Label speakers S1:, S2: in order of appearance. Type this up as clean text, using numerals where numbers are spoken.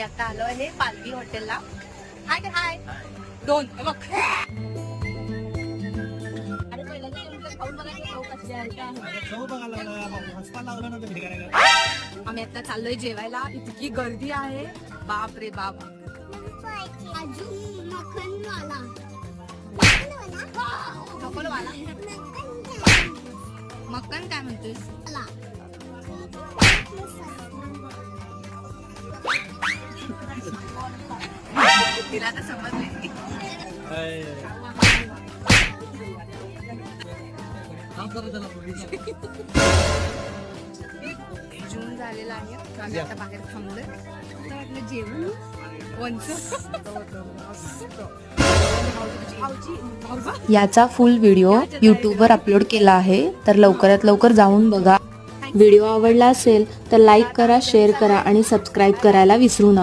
S1: आता आलो आहे पालवी हॉटेलला. हाय हाय दोन बघ. आम्ही आता चाललोय जेवायला. इतकी गर्दी आहे, बाप रे बाप. मक्कन काय म्हणतोस? तिला तर समजले. जून झालेला आहे. आम्ही आता बाहेर थांबलोय. आपलं जेवण
S2: याचा फुल व्हिडिओ यूट्यूबवर अपलोड केला आहे, तर लवकरात लवकर जाऊन बघा. व्हिडिओ आवडला असेल तर लाईक करा, शेअर करा आणि सबस्क्राईब करायला विसरू नका.